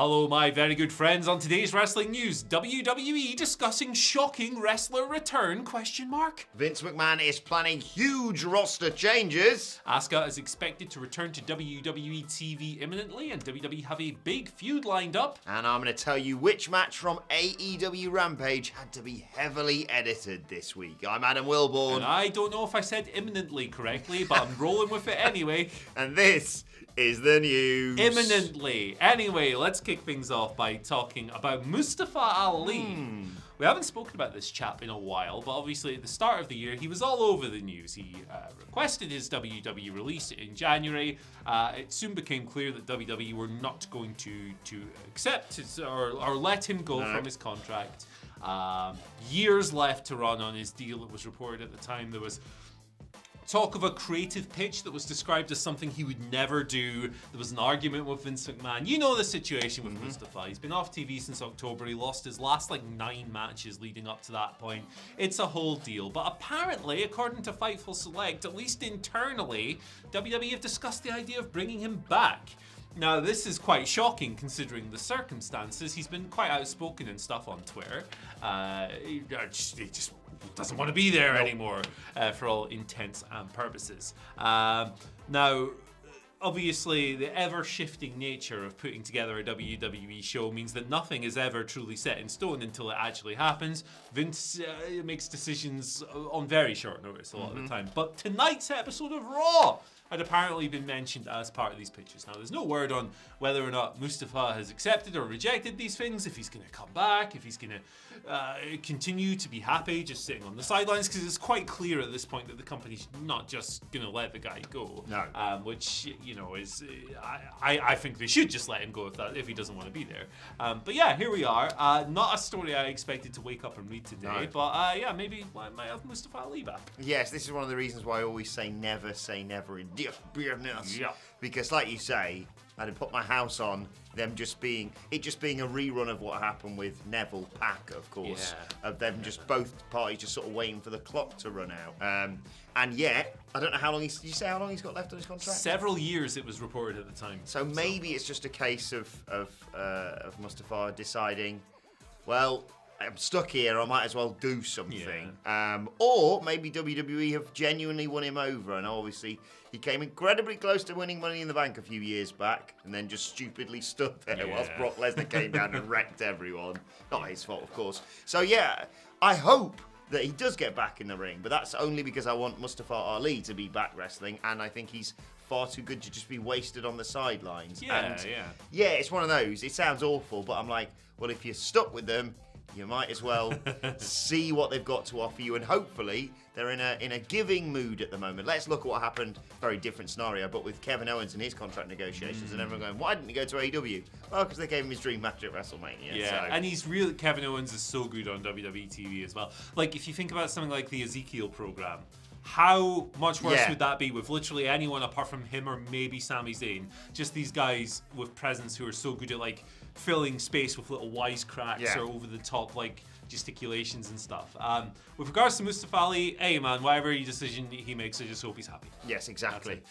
Hello, my very good friends. On today's wrestling news, WWE discussing shocking wrestler return, ? Vince McMahon is planning huge roster changes. Asuka is expected to return to WWE TV imminently, and WWE have a big feud lined up. And I'm going to tell you which match from AEW Rampage had to be heavily edited this week. I'm Adam Wilborn. And I don't know if I said imminently correctly, but I'm rolling with it anyway. And this is the news. Imminently. Anyway, let's kick things off by talking about Mustafa Ali. We haven't spoken about this chap in a while, but obviously at the start of the year, he was all over the news. He requested his WWE release in January. It soon became clear that WWE were not going to accept his, or let him go from his contract. Years left to run on his deal. It was reported at the time there was talk of a creative pitch that was described as something he would never do. There was an argument with Vince McMahon. You know the situation with Mustafa. He's been off TV since October. He lost his last 9 matches leading up to that point. It's a whole deal. But apparently, according to Fightful Select, at least internally, WWE have discussed the idea of bringing him back. Now, this is quite shocking considering the circumstances. He's been quite outspoken and stuff on Twitter. He just doesn't want to be there anymore for all intents and purposes. Now, obviously, the ever-shifting nature of putting together a WWE show means that nothing is ever truly set in stone until it actually happens. Vince makes decisions on very short notice a lot of the time. But tonight's episode of Raw had apparently been mentioned as part of these pitches. Now, there's no word on whether or not Mustafa has accepted or rejected these things, if he's going to come back, if he's going to continue to be happy just sitting on the sidelines, because it's quite clear at this point that the company's not just going to let the guy go. No. Which, is... I think they should just let him go if he doesn't want to be there. But yeah, here we are. Not a story I expected to wake up and read today, but maybe I might have Mustafa Ali back. Yes, this is one of the reasons why I always say never in business. Yeah. Because like you say, I'd put my house on them just being a rerun of what happened with Neville Pac, of course. Yeah. Of them just both parties just sort of waiting for the clock to run out. And yet, I don't know how long did you say how long he's got left on his contract? Several years, it was reported at the time. So maybe it's just a case of Mustafa deciding, well, I'm stuck here, I might as well do something. Yeah. Or maybe WWE have genuinely won him over, and obviously he came incredibly close to winning Money in the Bank a few years back, and then just stupidly stood there whilst Brock Lesnar came down and wrecked everyone. Not his fault, of course. So yeah, I hope that he does get back in the ring, but that's only because I want Mustafa Ali to be back wrestling, and I think he's far too good to just be wasted on the sidelines. Yeah, it's one of those. It sounds awful, but I'm like, well, if you're stuck with them, you might as well see what they've got to offer you, and hopefully they're in a giving mood at the moment. Let's look at what happened. Very different scenario, but with Kevin Owens and his contract negotiations, and everyone going, why didn't he go to AEW? Well, because they gave him his dream match at WrestleMania. Yeah, so. And Kevin Owens is so good on WWE TV as well. Like, if you think about something like the Ezekiel program, how much worse would that be with literally anyone apart from him or maybe Sami Zayn? Just these guys with presence who are so good at filling space with little wisecracks or over the top gesticulations and stuff. With regards to Mustafa Ali, hey man, whatever decision he makes, I just hope he's happy. Yes, exactly.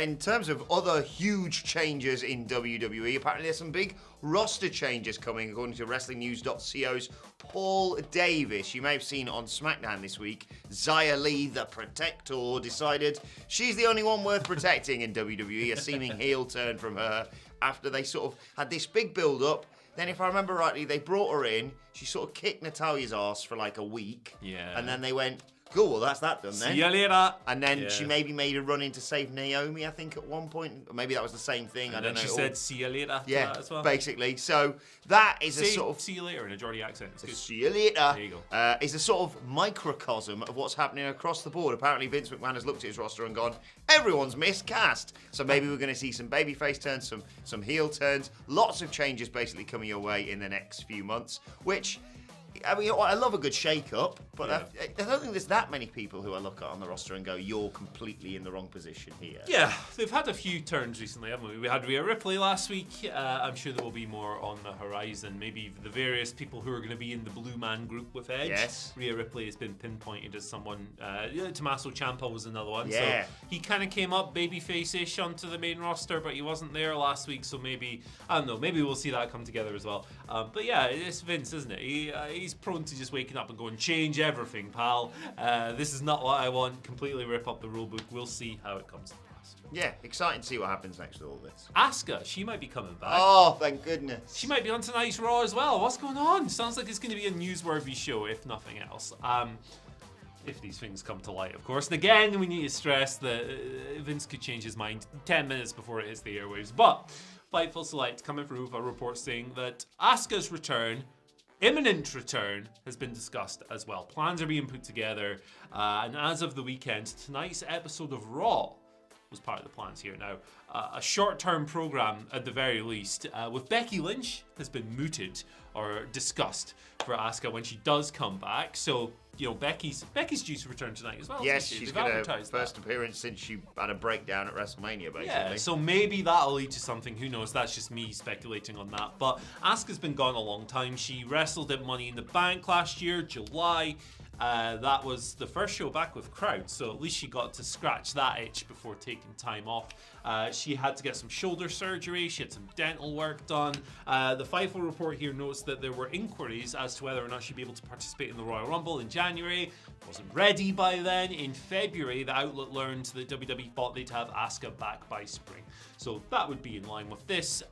In terms of other huge changes in WWE, apparently there's some big roster changes coming, according to WrestlingNews.co's Paul Davis. You may have seen on SmackDown this week, Xia Li, the Protector, decided she's the only one worth protecting in WWE, a seeming heel turn from her after they sort of had this big build-up. Then, if I remember rightly, they brought her in. She sort of kicked Natalia's ass for a week. Yeah. And then they went, cool, well, that's that done then. See you later. And then she maybe made a run in to save Naomi, I think, at one point. Or maybe that was the same thing. I don't know. She said, see you later. Yeah, as well. Basically. So that is a sort of... See you later in a Geordie accent. It's good. See you later. There you go. Is a sort of microcosm of what's happening across the board. Apparently, Vince McMahon has looked at his roster and gone, everyone's miscast. So maybe we're going to see some babyface turns, some heel turns. Lots of changes basically coming your way in the next few months, which... I mean, I love a good shake-up, but I don't think there's that many people who I look at on the roster and go, you're completely in the wrong position here. Yeah, they've had a few turns recently, haven't we? We had Rhea Ripley last week. I'm sure there will be more on the horizon. Maybe the various people who are going to be in the Blue Man group with Edge. Yes. Rhea Ripley has been pinpointed as someone. Tommaso Ciampa was another one. Yeah. So he kind of came up babyface-ish onto the main roster, but he wasn't there last week, so maybe, I don't know, maybe we'll see that come together as well. But yeah, it's Vince, isn't it? He's prone to just waking up and going, change everything, pal. This is not what I want. Completely rip up the rulebook. We'll see how it comes to pass. Yeah, exciting to see what happens next with all this. Asuka, she might be coming back. Oh, thank goodness. She might be on tonight's Raw as well. What's going on? Sounds like it's going to be a newsworthy show, if nothing else. If these things come to light, of course. And again, we need to stress that Vince could change his mind 10 minutes before it hits the airwaves. But Fightful Select coming through with a report saying that Asuka's return, imminent return, has been discussed as well. Plans are being put together. And as of the weekend, tonight's episode of Raw was part of the plans here. Now, a short-term program at the very least with Becky Lynch has been mooted or discussed for Asuka when she does come back. So, you know, Becky's due to return tonight as well. Yes, she's got her first appearance since she had a breakdown at WrestleMania, basically. Yeah, so maybe that'll lead to something. Who knows? That's just me speculating on that. But Asuka's been gone a long time. She wrestled at Money in the Bank last year, July. That was the first show back with crowds, so at least she got to scratch that itch before taking time off. She had to get some shoulder surgery, she had some dental work done. The Fightful report here notes that there were inquiries as to whether or not she'd be able to participate in the Royal Rumble in January. Wasn't ready by then. In February, the outlet learned that WWE thought they'd have Asuka back by spring. So that would be in line with this.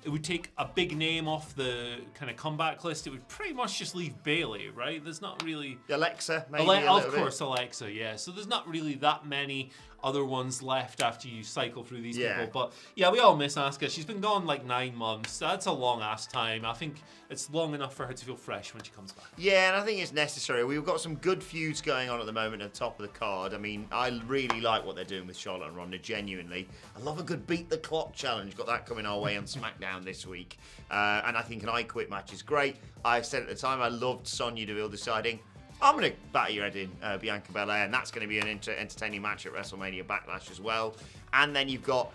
It would take a big name off the kind of comeback list. It would pretty much just leave Bayley, right? There's not really... Alexa, maybe Of course, Alexa, yeah. So there's not really that many other ones left after you cycle through these people. But yeah, we all miss Asuka. She's been gone like 9 months. That's a long ass time. I think it's long enough for her to feel fresh when she comes back. Yeah, and I think it's necessary. We've got some good feuds going on at the moment at the top of the card. I mean, I really like what they're doing with Charlotte and Ronda, genuinely. I love a good beat the clock challenge. Got that coming our way on SmackDown this week. And I think an I Quit match is great. I said at the time I loved Sonya Deville deciding, I'm going to batter your head in, Bianca Belair, and that's going to be an entertaining match at WrestleMania Backlash as well. And then you've got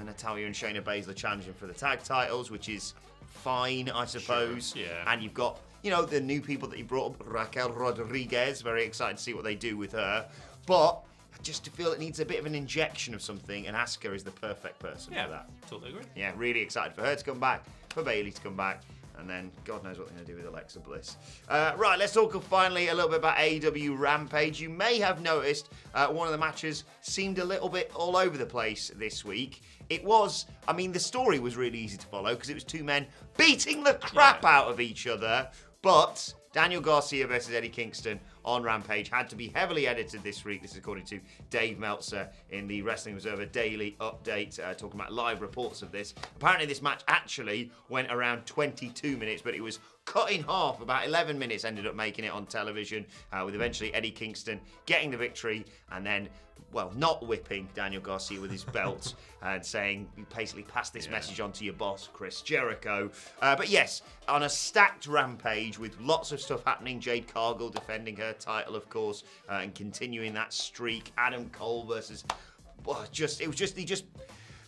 Natalya and Shayna Baszler challenging for the tag titles, which is fine, I suppose. Sure, yeah. And you've got, you know, the new people that you brought up, Raquel Rodriguez. Very excited to see what they do with her. But I just feel it needs a bit of an injection of something, and Asuka is the perfect person for that. Totally agree. Yeah, really excited for her to come back, for Bayley to come back. And then God knows what they're going to do with Alexa Bliss. Right, let's talk finally a little bit about AEW Rampage. You may have noticed one of the matches seemed a little bit all over the place this week. It was, I mean, the story was really easy to follow because it was two men beating the crap out of each other. But Daniel Garcia versus Eddie Kingston on Rampage had to be heavily edited this week. This is according to Dave Meltzer in the Wrestling Observer Daily Update, talking about live reports of this. Apparently this match actually went around 22 minutes, but it was cut in half. About 11 minutes ended up making it on television, with eventually Eddie Kingston getting the victory and then, well, not whipping Daniel Garcia with his belt and saying, you basically pass this message on to your boss, Chris Jericho. But yes, on a stacked Rampage with lots of stuff happening, Jade Cargill defending her title, of course, and continuing that streak. Adam Cole versus... Well, it was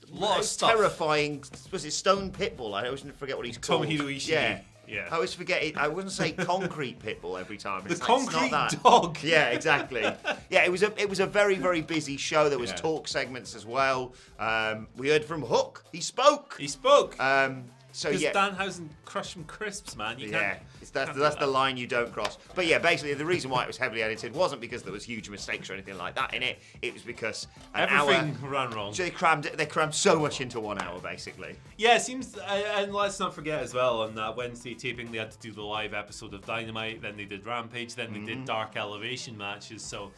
lot of stuff. Terrifying. Was it Stone Pitbull? I always forget what he's called. Tomohiro Ishii. Yeah. I always forget it. I wouldn't say concrete pitbull every time. The concrete dog. Yeah, exactly. Yeah, it was a very, very busy show. There was talk segments as well. We heard from Hook. He spoke. So because Danhausen crushed some crisps, man. That's the line you don't cross. But yeah, basically the reason why it was heavily edited wasn't because there was huge mistakes or anything like that in it. It was because everything ran wrong. So they crammed so much into 1 hour, basically. Yeah, it seems. And let's not forget as well, on that Wednesday taping, they had to do the live episode of Dynamite. Then they did Rampage. Then they did Dark Elevation matches. So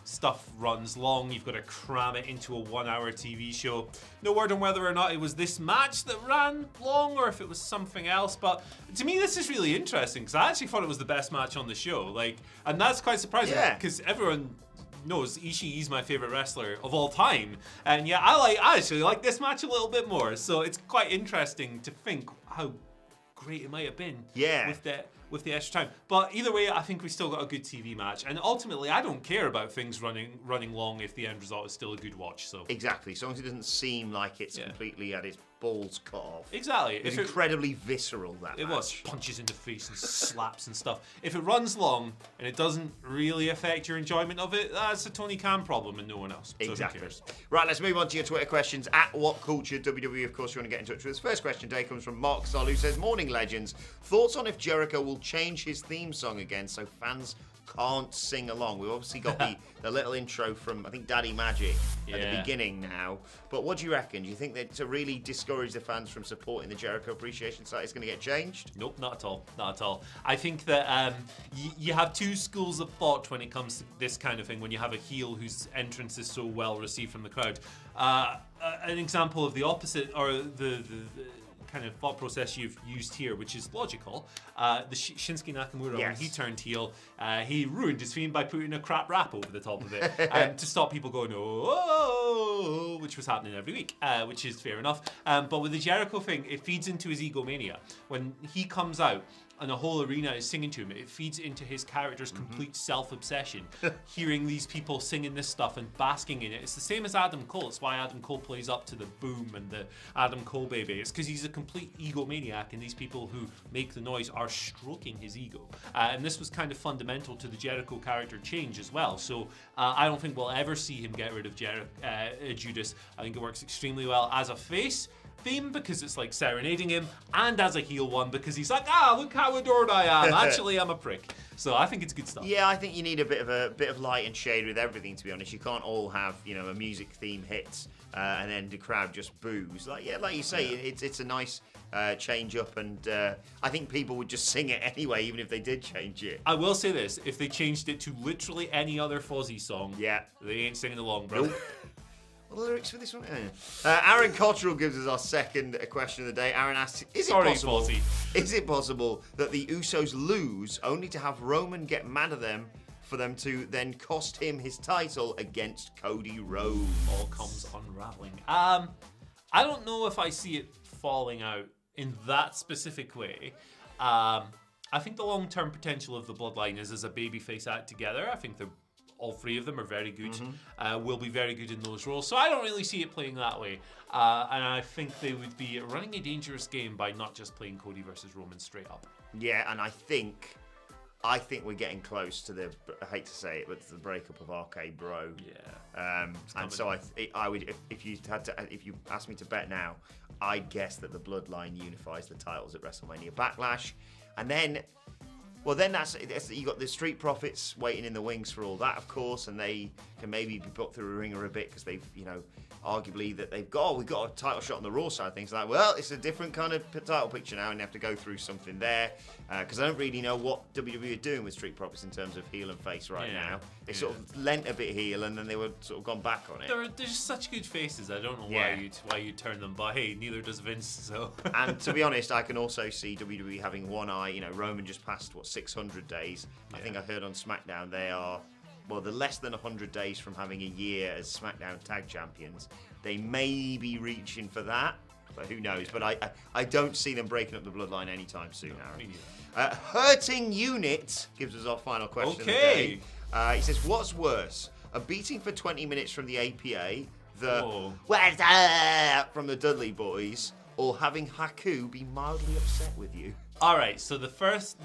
stuff runs long. You've got to cram it into a 1 hour TV show. No word on whether or not it was this match that ran long or if it was something else. But to me, this is really interesting because I actually thought it was the best match on the show. And that's quite surprising because everyone knows Ishii's my favorite wrestler of all time. And yeah, I actually like this match a little bit more. So it's quite interesting to think how great it might have been. Yeah. With the extra time. But either way, I think we still got a good TV match. And ultimately, I don't care about things running long if the end result is still a good watch. So exactly, as long as it doesn't seem like it's completely at its balls cut off. Exactly. It was incredibly visceral, that match. It was. Punches in the face and slaps and stuff. If it runs long and it doesn't really affect your enjoyment of it, that's a Tony Khan problem and no one else. So exactly. Who cares? Right, let's move on to your Twitter questions. At WhatCulture WWE, of course, you want to get in touch with us. First question today comes from Mark Sol, who says, Morning Legends. Thoughts on if Jericho will change his theme song again so fans can't sing along? We've obviously got the little intro from, I think, Daddy Magic at the beginning now. But what do you reckon? Do you think that to really discourage the fans from supporting the Jericho Appreciation Site is going to get changed? Nope, not at all. Not at all. I think that you have two schools of thought when it comes to this kind of thing, when you have a heel whose entrance is so well received from the crowd. An example of the opposite, or the kind of thought process you've used here, which is logical. The Shinsuke Nakamura, when he turned heel, he ruined his theme by putting a crap rap over the top of it to stop people going, oh, which was happening every week, which is fair enough. But with the Jericho thing, it feeds into his egomania. When he comes out, and the whole arena is singing to him, it feeds into his character's complete self-obsession. Hearing these people singing this stuff and basking in it. It's the same as Adam Cole. It's why Adam Cole plays up to the boom and the Adam Cole baby. It's because he's a complete egomaniac, and these people who make the noise are stroking his ego. And this was kind of fundamental to the Jericho character change as well. So I don't think we'll ever see him get rid of Judas. I think it works extremely well as a face theme because it's like serenading him, and as a heel one because he's like, look how adored I am. Actually, I'm a prick. So I think it's good stuff. Yeah, I think you need a bit of light and shade with everything. To be honest, you can't all have a music theme hits and then the crowd just boos. Like you say, it's a nice change up, and I think people would just sing it anyway, even if they did change it. I will say this: if they changed it to literally any other Fozzy song, they ain't singing along, bro. Nope. What are the lyrics for this one? Aaron Cottrell gives us our second question of the day. Aaron asks, is it possible that the Usos lose only to have Roman get mad at them for them to then cost him his title against Cody Rhodes? All comes unraveling. I don't know if I see it falling out in that specific way. I think the long-term potential of the Bloodline is as a babyface act together. I think all three of them are very good, will be very good in those roles. So I don't really see it playing that way. And I think they would be running a dangerous game by not just playing Cody versus Roman straight up. Yeah, and I think we're getting close to the, I hate to say it, but the breakup of RK Bro. Yeah. And so I would, if you asked me to bet now, I'd guess that the Bloodline unifies the titles at WrestleMania Backlash. And then, that's you got the Street Profits waiting in the wings for all that, of course, and they can maybe be put through a ringer a bit because they've, arguably that we've got a title shot on the Raw side of things. Like, well, it's a different kind of title picture now, and they have to go through something there because I don't really know what WWE are doing with Street Profits in terms of heel and face right now. They sort of lent a bit heel, and then they were sort of gone back on it. They're just such good faces. I don't know why you turn them, but hey, neither does Vince. So. And to be honest, I can also see WWE having one eye. Roman just passed 600 days. I think I heard on SmackDown they are. Well, they're less than 100 days from having a year as SmackDown Tag Champions. They may be reaching for that, but who knows? But I don't see them breaking up the Bloodline anytime soon, Aaron. Hurting Unit gives us our final question of the day. He says, what's worse, a beating for 20 minutes from the APA, where's up from the Dudley Boys, or having Haku be mildly upset with you? All right, so the first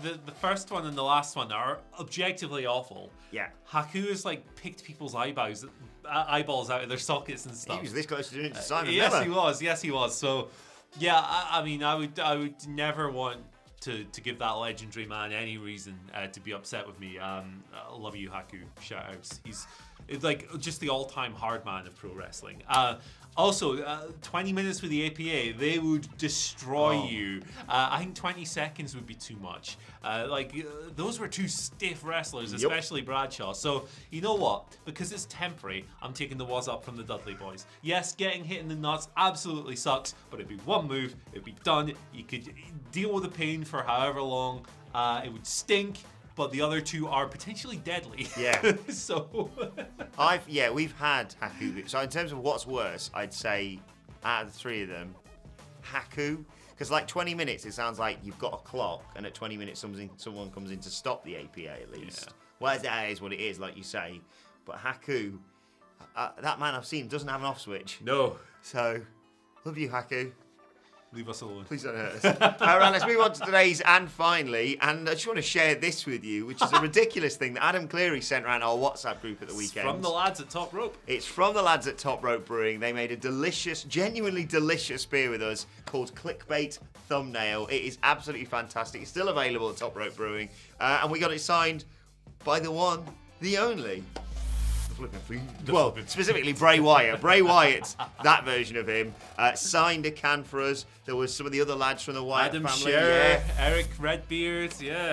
one and the last one are objectively awful. Yeah. Haku has picked people's eyeballs out of their sockets and stuff. He was this close to doing it to Simon Yes, Miller. Yes, he was. So, yeah, I would never want to give that legendary man any reason to be upset with me. I love you, Haku. Shout outs. He's just the all-time hard man of pro wrestling. Also, 20 minutes with the APA, they would destroy you. I think 20 seconds would be too much. Those were two stiff wrestlers, especially Bradshaw. So, you know what? Because it's temporary, I'm taking the was up from the Dudley Boys. Yes, getting hit in the nuts absolutely sucks, but it'd be one move, it'd be done. You could deal with the pain for however long. It would stink. But the other two are potentially deadly. Yeah. So we've had Haku. So in terms of what's worse, I'd say out of the three of them, Haku, Because like 20 minutes, it sounds like you've got a clock, and at 20 minutes, someone comes in to stop the APA at least. Yeah. Well, that is what it is, like you say. But Haku, that man I've seen doesn't have an off switch. No. So, love you, Haku. Leave us alone. Please don't hurt us. All right, let's move on to today's and finally. And I just want to share this with you, which is a ridiculous thing that Adam Cleary sent around our WhatsApp group at the weekend. From the lads at Top Rope. It's from the lads at Top Rope Brewing. They made a genuinely delicious beer with us called Clickbait Thumbnail. It is absolutely fantastic. It's still available at Top Rope Brewing. And we got it signed by the one, the only. Well, specifically Bray Wyatt. Bray Wyatt, that version of him, signed a can for us. There was some of the other lads from the Wyatt Adam family. Scherer, Eric Redbeard,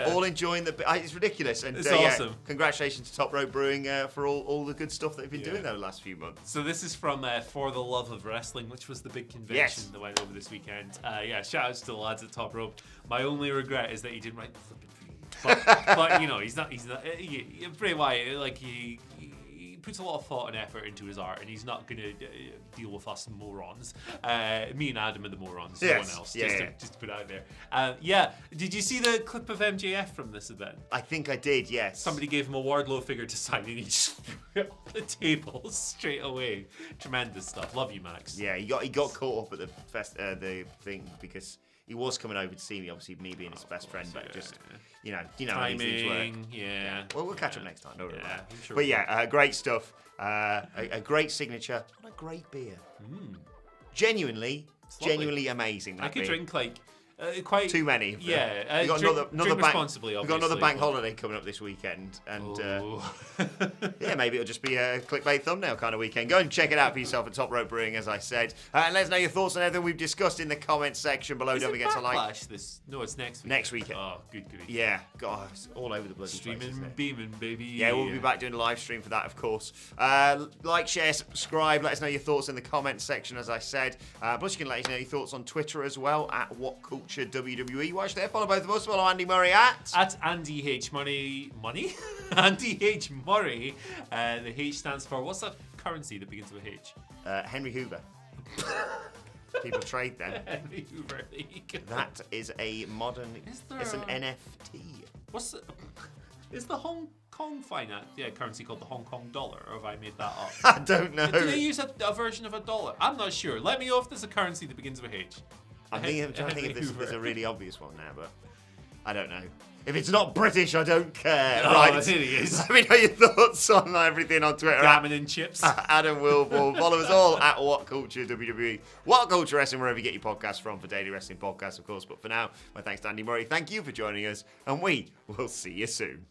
all enjoying it's ridiculous. And it's awesome. Congratulations to Top Rope Brewing for all the good stuff that they've been doing over the last few months. So this is from For the Love of Wrestling, which was the big convention that went over this weekend. Shout outs to the lads at Top Rope. My only regret is that he didn't write the flipping Feud. But he's not Bray Wyatt, like he puts a lot of thought and effort into his art, and he's not going to deal with us morons. Me and Adam are the morons, no one else. Just to put it out there. Did you see the clip of MJF from this event? I think I did, yes. Somebody gave him a Wardlow figure to sign, and he just threw it off the table straight away. Tremendous stuff. Love you, Max. Yeah, he got caught up at the thing because he was coming over to see me, obviously me being his best friend, but just, you know how these things work. Yeah. Well, we'll catch up next time, don't worry about it. Sure but great stuff. A great signature and a great beer. Genuinely amazing. That I could beer. drink quite too many. Yeah, we got drink another responsibly. We've got another bank holiday coming up this weekend, and maybe it'll just be a clickbait thumbnail kind of weekend. Go and check it out for yourself at Top Rope Brewing, as I said, and let us know your thoughts on everything we've discussed in the comments section below. Don't forget to like. No, it's next week. Next weekend. Oh, good. Yeah, God, it's all over the bloody streaming, place, beaming, baby. Yeah, we'll be back doing a live stream for that, of course. Like, share, subscribe. Let us know your thoughts in the comments section, as I said. Plus, you can let us know your thoughts on Twitter as well at WhatCulture WWE. Watch there. Follow both of us. Follow Andy Murray at Andy H Money. Andy H Murray. The H stands for, what's that currency that begins with H? Henry Hoover. People trade them. Henry Hoover. That is a modern. It's an NFT. Is the Hong Kong currency called the Hong Kong dollar, or have I made that up? I don't know. Do they use a version of a dollar? I'm not sure. Let me know if there's a currency that begins with H. I'm trying to think if there's a really obvious one now, but I don't know. If it's not British, I don't care. Right, it is. Let me know your thoughts on everything on Twitter. Gammon and chips. Adam Wilborn. Follow us all at WhatCulture WWE. WhatCulture Wrestling, wherever you get your podcasts from, for daily wrestling podcasts, of course. But for now, my thanks to Andy Murray. Thank you for joining us, and we will see you soon.